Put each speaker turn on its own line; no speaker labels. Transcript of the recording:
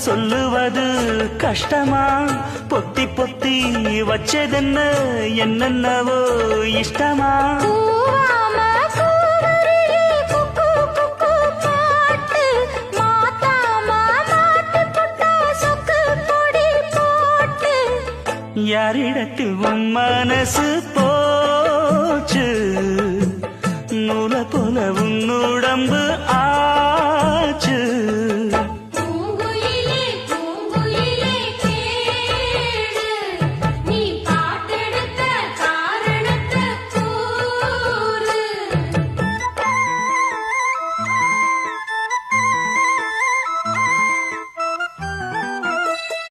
சொல்லுவது கஷ்டமா? பொத்தி பொத்தி வச்சதென்ன என்னென்னவோ இஷ்டமா?
கூவாம கூவருளி குக்கு குக்கு பாட்டு, மாத்தாம மாட்டு புட்டா சொக்கு பொடி போட்டு.
யாரிடத்தில் உன் மனசு போச்சு? நூல போல உன் உடம்பு